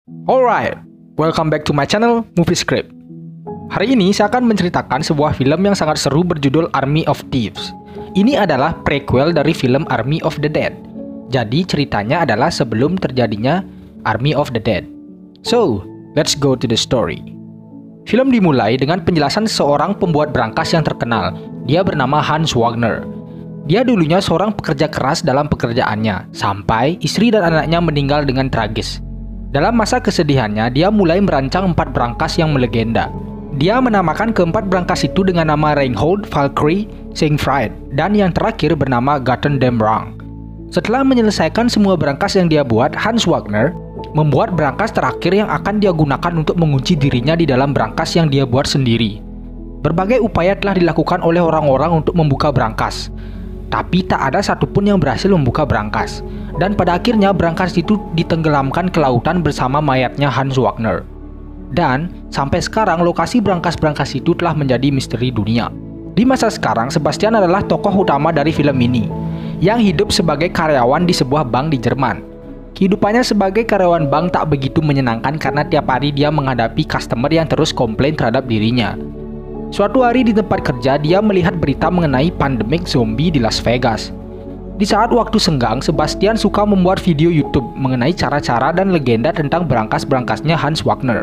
Alright, welcome back to my channel Movie Script. Hari ini saya akan menceritakan sebuah film yang sangat seru berjudul Army of Thieves. Ini adalah prequel dari film Army of the Dead. Jadi ceritanya adalah sebelum terjadinya Army of the Dead. So, let's go to the story. Film dimulai dengan penjelasan seorang pembuat brankas yang terkenal. Dia bernama Hans Wagner. Dia dulunya seorang pekerja keras dalam pekerjaannya, sampai istri dan anaknya meninggal dengan tragis. Dalam masa kesedihannya, dia mulai merancang 4 brankas yang melegenda. Dia menamakan keempat brankas itu dengan nama Reinhold, Valkyrie, Siegfried, dan yang terakhir bernama Götterdämmerung. Setelah menyelesaikan semua brankas yang dia buat, Hans Wagner membuat brankas terakhir yang akan dia gunakan untuk mengunci dirinya di dalam brankas yang dia buat sendiri. Berbagai upaya telah dilakukan oleh orang-orang untuk membuka brankas, tapi tak ada satupun yang berhasil membuka brankas. Dan pada akhirnya brankas itu ditenggelamkan ke lautan bersama mayatnya Hans Wagner. Dan sampai sekarang lokasi brankas-brankas itu telah menjadi misteri dunia. Di masa sekarang, Sebastian adalah tokoh utama dari film ini, yang hidup sebagai karyawan di sebuah bank di Jerman. Kehidupannya sebagai karyawan bank tak begitu menyenangkan karena tiap hari dia menghadapi customer yang terus komplain terhadap dirinya. Suatu hari di tempat kerja, dia melihat berita mengenai pandemik zombie di Las Vegas. Di saat waktu senggang, Sebastian suka membuat video YouTube mengenai cara-cara dan legenda tentang brankas-brankasnya Hans Wagner.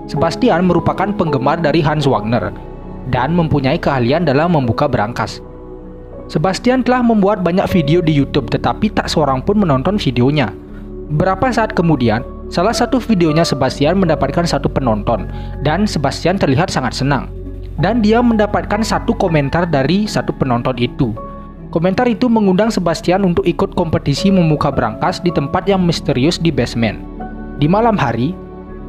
Sebastian merupakan penggemar dari Hans Wagner dan mempunyai keahlian dalam membuka brankas. Sebastian telah membuat banyak video di YouTube, tetapi tak seorang pun menonton videonya. Beberapa saat kemudian, salah satu videonya Sebastian mendapatkan 1 penonton, dan Sebastian terlihat sangat senang. Dan dia mendapatkan 1 komentar dari 1 penonton itu. Komentar itu mengundang Sebastian untuk ikut kompetisi membuka brankas di tempat yang misterius di basement. Di malam hari,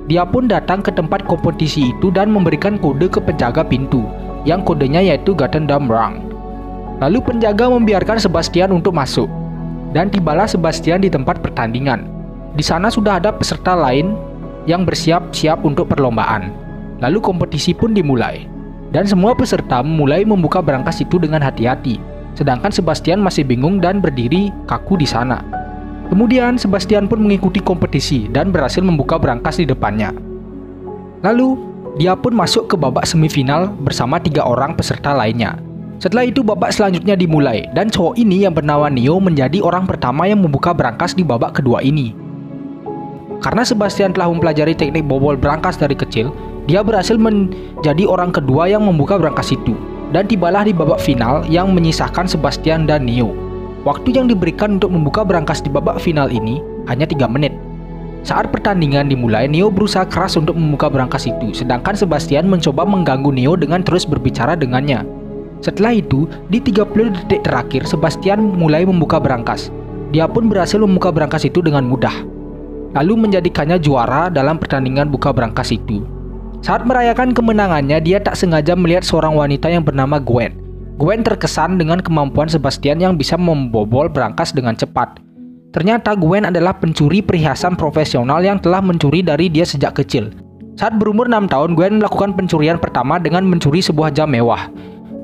dia pun datang ke tempat kompetisi itu dan memberikan kode ke penjaga pintu, yang kodenya yaitu Götterdämmerung. Lalu penjaga membiarkan Sebastian untuk masuk, dan tibalah Sebastian di tempat pertandingan. Di sana sudah ada peserta lain yang bersiap-siap untuk perlombaan. Lalu kompetisi pun dimulai, dan semua peserta mulai membuka brankas itu dengan hati-hati. Sedangkan Sebastian masih bingung dan berdiri kaku di sana. Kemudian Sebastian pun mengikuti kompetisi dan berhasil membuka brankas di depannya. Lalu dia pun masuk ke babak semifinal bersama 3 orang peserta lainnya. Setelah itu babak selanjutnya dimulai, dan cowok ini yang bernama Neo menjadi orang pertama yang membuka brankas di babak kedua ini. Karena Sebastian telah mempelajari teknik bobol brankas dari kecil, dia berhasil menjadi orang kedua yang membuka brankas itu. Dan tibalah di babak final yang menyisahkan Sebastian dan Neo. Waktu yang diberikan untuk membuka brankas di babak final ini hanya 3 menit. Saat pertandingan dimulai, Neo berusaha keras untuk membuka brankas itu, sedangkan Sebastian mencoba mengganggu Neo dengan terus berbicara dengannya. Setelah itu, di 30 detik terakhir, Sebastian mulai membuka brankas. Dia pun berhasil membuka brankas itu dengan mudah, lalu menjadikannya juara dalam pertandingan buka brankas itu. Saat merayakan kemenangannya, dia tak sengaja melihat seorang wanita yang bernama Gwen. Gwen terkesan dengan kemampuan Sebastian yang bisa membobol brankas dengan cepat. Ternyata Gwen adalah pencuri perhiasan profesional yang telah mencuri dari dia sejak kecil. Saat berumur 6 tahun, Gwen melakukan pencurian pertama dengan mencuri sebuah jam mewah.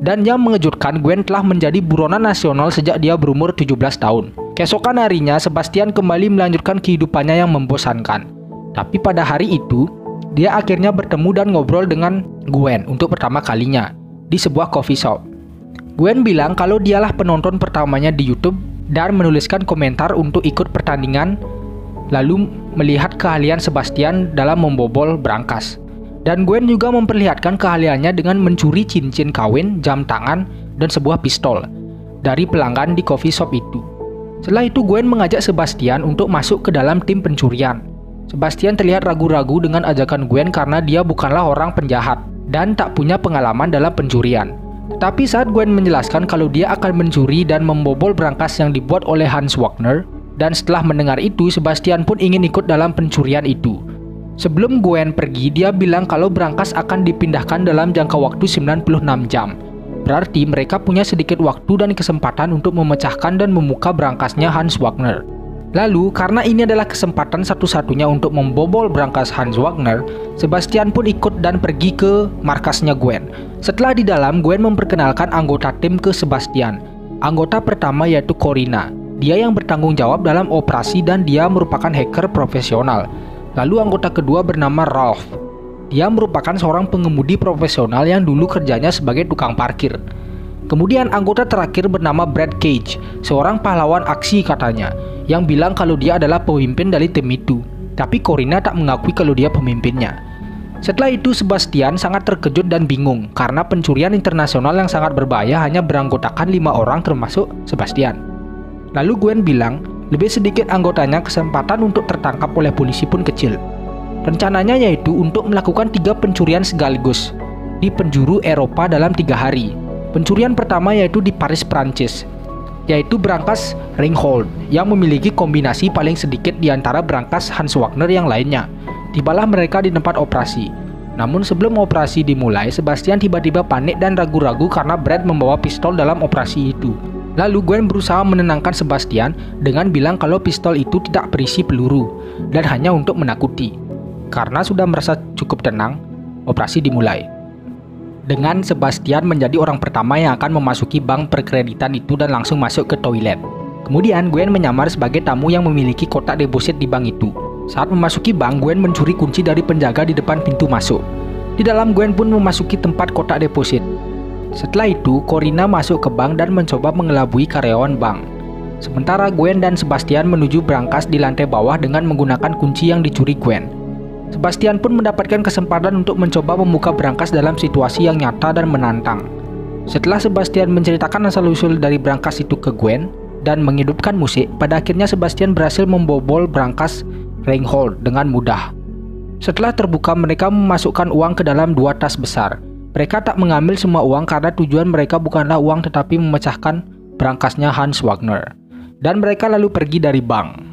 Dan yang mengejutkan, Gwen telah menjadi buronan nasional sejak dia berumur 17 tahun. Keesokan harinya, Sebastian kembali melanjutkan kehidupannya yang membosankan. Tapi pada hari itu, dia akhirnya bertemu dan ngobrol dengan Gwen untuk pertama kalinya di sebuah coffee shop. Gwen bilang kalau dialah penonton pertamanya di YouTube dan menuliskan komentar untuk ikut pertandingan, lalu melihat keahlian Sebastian dalam membobol brankas. Dan Gwen juga memperlihatkan keahliannya dengan mencuri cincin kawin, jam tangan, dan sebuah pistol dari pelanggan di coffee shop itu. Setelah itu Gwen mengajak Sebastian untuk masuk ke dalam tim pencurian. Sebastian terlihat ragu-ragu dengan ajakan Gwen karena dia bukanlah orang penjahat dan tak punya pengalaman dalam pencurian. Tetapi saat Gwen menjelaskan kalau dia akan mencuri dan membobol brankas yang dibuat oleh Hans Wagner, dan setelah mendengar itu, Sebastian pun ingin ikut dalam pencurian itu. Sebelum Gwen pergi, dia bilang kalau brankas akan dipindahkan dalam jangka waktu 96 jam. Berarti mereka punya sedikit waktu dan kesempatan untuk memecahkan dan membuka brankasnya Hans Wagner. Lalu, karena ini adalah kesempatan satu-satunya untuk membobol brankas Hans Wagner, Sebastian pun ikut dan pergi ke markasnya Gwen. Setelah di dalam, Gwen memperkenalkan anggota tim ke Sebastian. Anggota pertama yaitu Corina. Dia yang bertanggung jawab dalam operasi dan dia merupakan hacker profesional. Lalu anggota kedua bernama Ralph. Dia merupakan seorang pengemudi profesional yang dulu kerjanya sebagai tukang parkir. Kemudian anggota terakhir bernama Brad Cage, seorang pahlawan aksi katanya, yang bilang kalau dia adalah pemimpin dari tim itu. Tapi Corina tak mengakui kalau dia pemimpinnya. Setelah itu Sebastian sangat terkejut dan bingung karena pencurian internasional yang sangat berbahaya hanya beranggotakan 5 orang termasuk Sebastian. Lalu Gwen bilang, lebih sedikit anggotanya kesempatan untuk tertangkap oleh polisi pun kecil. Rencananya yaitu untuk melakukan 3 pencurian sekaligus di penjuru Eropa dalam 3 hari. Pencurian pertama yaitu di Paris, Prancis, yaitu brankas Reinhold yang memiliki kombinasi paling sedikit di antara brankas Hans Wagner yang lainnya. Tibalah mereka di tempat operasi. Namun sebelum operasi dimulai, Sebastian tiba-tiba panik dan ragu-ragu karena Brad membawa pistol dalam operasi itu. Lalu Gwen berusaha menenangkan Sebastian dengan bilang kalau pistol itu tidak berisi peluru dan hanya untuk menakuti. Karena sudah merasa cukup tenang, operasi dimulai. Dengan Sebastian menjadi orang pertama yang akan memasuki bank perkreditan itu dan langsung masuk ke toilet. Kemudian Gwen menyamar sebagai tamu yang memiliki kotak deposit di bank itu. Saat memasuki bank, Gwen mencuri kunci dari penjaga di depan pintu masuk. Di dalam, Gwen pun memasuki tempat kotak deposit. Setelah itu, Corina masuk ke bank dan mencoba mengelabui karyawan bank. Sementara Gwen dan Sebastian menuju brankas di lantai bawah dengan menggunakan kunci yang dicuri Gwen. Sebastian pun mendapatkan kesempatan untuk mencoba membuka brankas dalam situasi yang nyata dan menantang. Setelah Sebastian menceritakan asal-usul dari brankas itu ke Gwen dan menghidupkan musik, pada akhirnya Sebastian berhasil membobol brankas Reinhold dengan mudah. Setelah terbuka, mereka memasukkan uang ke dalam 2 tas besar. Mereka tak mengambil semua uang karena tujuan mereka bukanlah uang tetapi memecahkan brankasnya Hans Wagner. Dan mereka lalu pergi dari bank.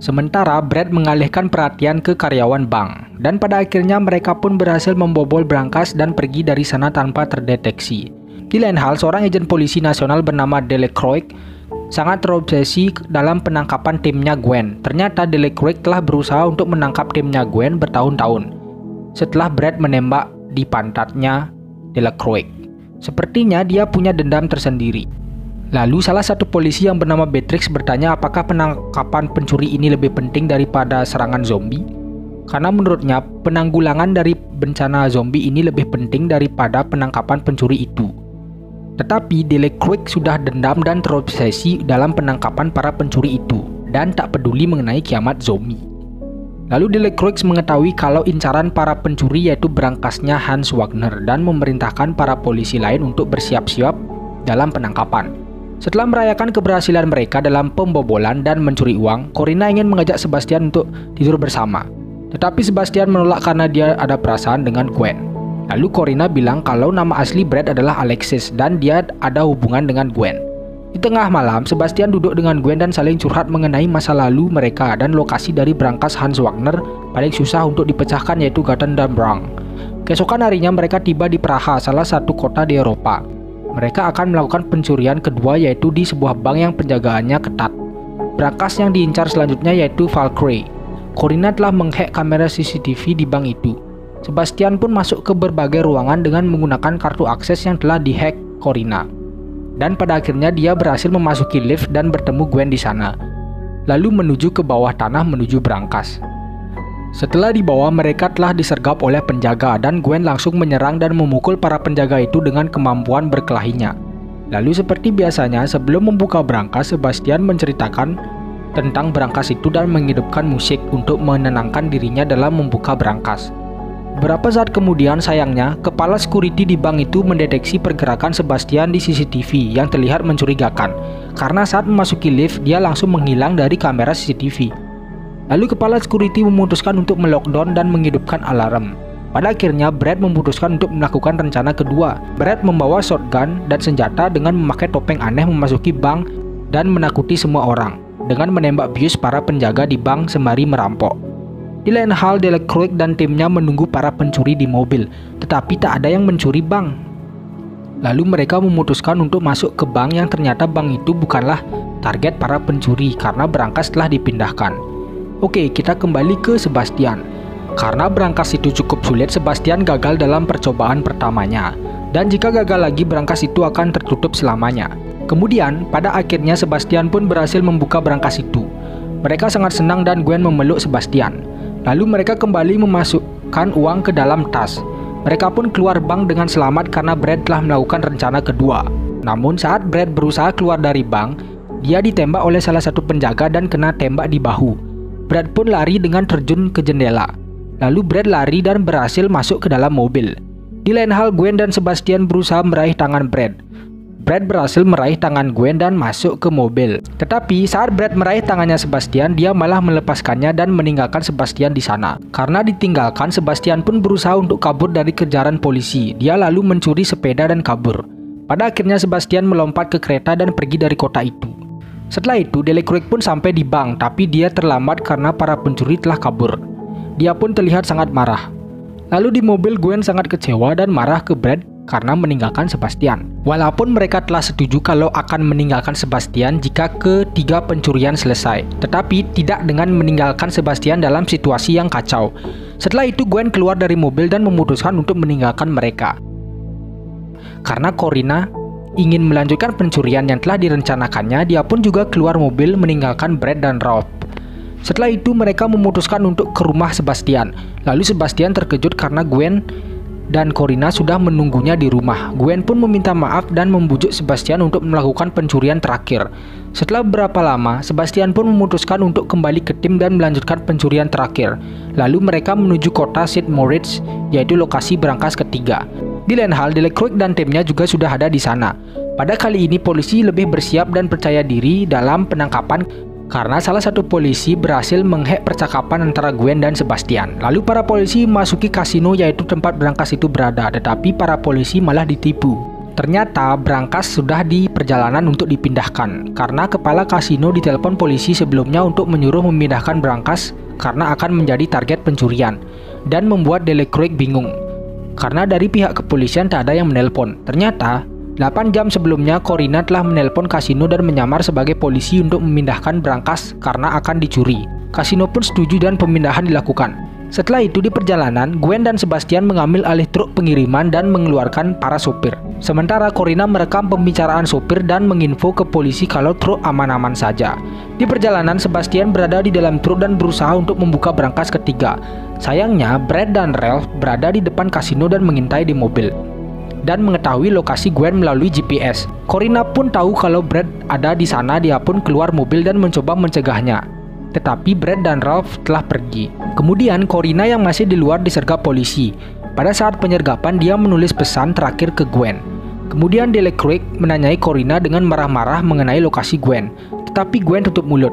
Sementara Brad mengalihkan perhatian ke karyawan bank, dan pada akhirnya mereka pun berhasil membobol brankas dan pergi dari sana tanpa terdeteksi. Di lain hal, seorang agen polisi nasional bernama Delacroix sangat terobsesi dalam penangkapan timnya Gwen. Ternyata Delacroix telah berusaha untuk menangkap timnya Gwen bertahun-tahun setelah Brad menembak di pantatnya Delacroix. Sepertinya dia punya dendam tersendiri. Lalu salah satu polisi yang bernama Beatrix bertanya apakah penangkapan pencuri ini lebih penting daripada serangan zombie. Karena menurutnya penanggulangan dari bencana zombie ini lebih penting daripada penangkapan pencuri itu. Tetapi Delacroix sudah dendam dan terobsesi dalam penangkapan para pencuri itu dan tak peduli mengenai kiamat zombie. Lalu Delacroix mengetahui kalau incaran para pencuri yaitu brankasnya Hans Wagner dan memerintahkan para polisi lain untuk bersiap-siap dalam penangkapan. Setelah merayakan keberhasilan mereka dalam pembobolan dan mencuri uang, Corina ingin mengajak Sebastian untuk tidur bersama. Tetapi Sebastian menolak karena dia ada perasaan dengan Gwen. Lalu Corina bilang kalau nama asli Brad adalah Alexis dan dia ada hubungan dengan Gwen. Di tengah malam, Sebastian duduk dengan Gwen dan saling curhat mengenai masa lalu mereka dan lokasi dari brankas Hans Wagner paling susah untuk dipecahkan yaitu Gothenburg. Keesokan harinya mereka tiba di Praha, salah satu kota di Eropa. Mereka akan melakukan pencurian kedua yaitu di sebuah bank yang penjagaannya ketat. Brankas yang diincar selanjutnya yaitu Valkyrie. Corina telah menghack kamera CCTV di bank itu. Sebastian pun masuk ke berbagai ruangan dengan menggunakan kartu akses yang telah dihack Corina. Dan pada akhirnya dia berhasil memasuki lift dan bertemu Gwen di sana. Lalu menuju ke bawah tanah menuju brankas. Setelah di bawah, mereka telah disergap oleh penjaga dan Gwen langsung menyerang dan memukul para penjaga itu dengan kemampuan berkelahinya. Lalu seperti biasanya, sebelum membuka brankas, Sebastian menceritakan tentang brankas itu dan menghidupkan musik untuk menenangkan dirinya dalam membuka brankas. Beberapa saat kemudian, sayangnya, kepala security di bank itu mendeteksi pergerakan Sebastian di CCTV yang terlihat mencurigakan. Karena saat memasuki lift, dia langsung menghilang dari kamera CCTV. Lalu kepala security memutuskan untuk melockdown dan menghidupkan alarm. Pada akhirnya, Brad memutuskan untuk melakukan rencana kedua. Brad membawa shotgun dan senjata dengan memakai topeng aneh memasuki bank dan menakuti semua orang dengan menembak bius para penjaga di bank sembari merampok. Di lain hal, Delacroix dan timnya menunggu para pencuri di mobil, tetapi tak ada yang mencuri bank. Lalu mereka memutuskan untuk masuk ke bank yang ternyata bank itu bukanlah target para pencuri karena brankas telah dipindahkan. Oke, kita kembali ke Sebastian. Karena brankas itu cukup sulit, Sebastian gagal dalam percobaan pertamanya. Dan jika gagal lagi, brankas itu akan tertutup selamanya. Kemudian, pada akhirnya Sebastian pun berhasil membuka brankas itu. Mereka sangat senang dan Gwen memeluk Sebastian. Lalu mereka kembali memasukkan uang ke dalam tas. Mereka pun keluar bank dengan selamat karena Brad telah melakukan rencana kedua. Namun saat Brad berusaha keluar dari bank, dia ditembak oleh salah satu penjaga dan kena tembak di bahu. Brad pun lari dengan terjun ke jendela. Lalu Brad lari dan berhasil masuk ke dalam mobil. Di lain hal, Gwen dan Sebastian berusaha meraih tangan Brad. Brad berhasil meraih tangan Gwen dan masuk ke mobil. Tetapi saat Brad meraih tangannya Sebastian, dia malah melepaskannya dan meninggalkan Sebastian di sana. Karena ditinggalkan, Sebastian pun berusaha untuk kabur dari kejaran polisi. Dia lalu mencuri sepeda dan kabur. Pada akhirnya Sebastian melompat ke kereta dan pergi dari kota itu. Setelah itu, Delacourt pun sampai di bank, tapi dia terlambat karena para pencuri telah kabur. Dia pun terlihat sangat marah. Lalu di mobil, Gwen sangat kecewa dan marah ke Brad karena meninggalkan Sebastian. Walaupun mereka telah setuju kalau akan meninggalkan Sebastian jika ketiga pencurian selesai, tetapi tidak dengan meninggalkan Sebastian dalam situasi yang kacau. Setelah itu, Gwen keluar dari mobil dan memutuskan untuk meninggalkan mereka. Karena Corina ingin melanjutkan pencurian yang telah direncanakannya, dia pun juga keluar mobil meninggalkan Brad dan Ralph. Setelah itu, mereka memutuskan untuk ke rumah Sebastian. Lalu Sebastian terkejut karena Gwen dan Corina sudah menunggunya di rumah. Gwen pun meminta maaf dan membujuk Sebastian untuk melakukan pencurian terakhir. Setelah beberapa lama, Sebastian pun memutuskan untuk kembali ke tim dan melanjutkan pencurian terakhir. Lalu mereka menuju kota St. Moritz, yaitu lokasi berangkas ketiga. Di lain hal, Delacourt dan timnya juga sudah ada di sana. Pada kali ini, polisi lebih bersiap dan percaya diri dalam penangkapan karena salah satu polisi berhasil menghack percakapan antara Gwen dan Sebastian. Lalu para polisi memasuki kasino, yaitu tempat berangkas itu berada, tetapi para polisi malah ditipu. Ternyata berangkas sudah di perjalanan untuk dipindahkan karena kepala kasino ditelepon polisi sebelumnya untuk menyuruh memindahkan berangkas karena akan menjadi target pencurian, dan membuat Delacourt bingung karena dari pihak kepolisian tak ada yang menelpon. Ternyata 8 jam sebelumnya, Corina telah menelpon kasino dan menyamar sebagai polisi untuk memindahkan berangkas karena akan dicuri. Kasino pun setuju dan pemindahan dilakukan. Setelah itu di perjalanan, Gwen dan Sebastian mengambil alih truk pengiriman dan mengeluarkan para sopir. Sementara Corina merekam pembicaraan sopir dan menginfo ke polisi kalau truk aman-aman saja. Di perjalanan, Sebastian berada di dalam truk dan berusaha untuk membuka berangkas ketiga. Sayangnya, Brad dan Ralph berada di depan kasino dan mengintai di mobil dan mengetahui lokasi Gwen melalui GPS. Corina pun tahu kalau Brad ada di sana. Dia pun keluar mobil dan mencoba mencegahnya. Tetapi Brad dan Ralph telah pergi. Kemudian Corina yang masih di luar disergap polisi. Pada saat penyergapan, dia menulis pesan terakhir ke Gwen. Kemudian Delacourt menanyai Corina dengan marah-marah mengenai lokasi Gwen. Tetapi Gwen tutup mulut.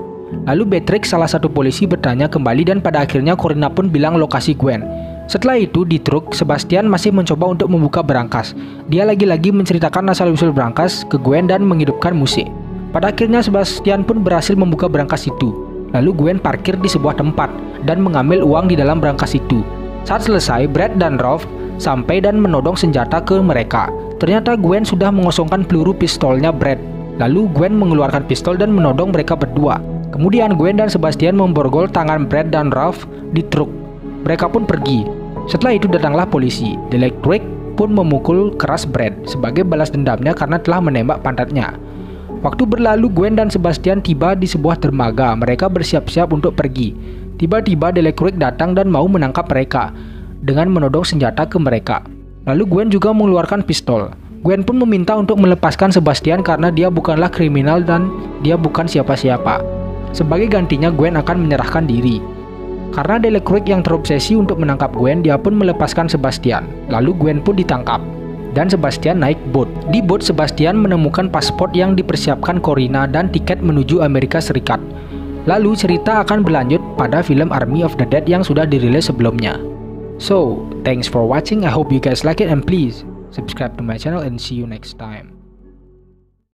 Lalu Beatrix, salah satu polisi, bertanya kembali dan pada akhirnya Corina pun bilang lokasi Gwen. Setelah itu di truk, Sebastian masih mencoba untuk membuka berangkas. Dia lagi-lagi menceritakan asal-usul berangkas ke Gwen dan menghidupkan musik. Pada akhirnya Sebastian pun berhasil membuka berangkas itu. Lalu Gwen parkir di sebuah tempat dan mengambil uang di dalam berangkas itu. Saat selesai, Brad dan Ralph sampai dan menodong senjata ke mereka. Ternyata Gwen sudah mengosongkan peluru pistolnya Brad. Lalu Gwen mengeluarkan pistol dan menodong mereka berdua. Kemudian Gwen dan Sebastian memborgol tangan Brad dan Ralph di truk. Mereka pun pergi. Setelah itu datanglah polisi. Delacourt pun memukul keras Brad sebagai balas dendamnya karena telah menembak pantatnya. Waktu berlalu, Gwen dan Sebastian tiba di sebuah dermaga. Mereka bersiap-siap untuk pergi. Tiba-tiba Delacourt datang dan mau menangkap mereka dengan menodong senjata ke mereka. Lalu Gwen juga mengeluarkan pistol. Gwen pun meminta untuk melepaskan Sebastian karena dia bukanlah kriminal dan dia bukan siapa-siapa. Sebagai gantinya, Gwen akan menyerahkan diri. Karena Delacourt yang terobsesi untuk menangkap Gwen, dia pun melepaskan Sebastian. Lalu Gwen pun ditangkap dan Sebastian naik boat. Di boat, Sebastian menemukan paspor yang dipersiapkan Corina dan tiket menuju Amerika Serikat. Lalu cerita akan berlanjut pada film Army of the Dead yang sudah dirilis sebelumnya. So, thanks for watching. I hope you guys like it and please subscribe to my channel and see you next time.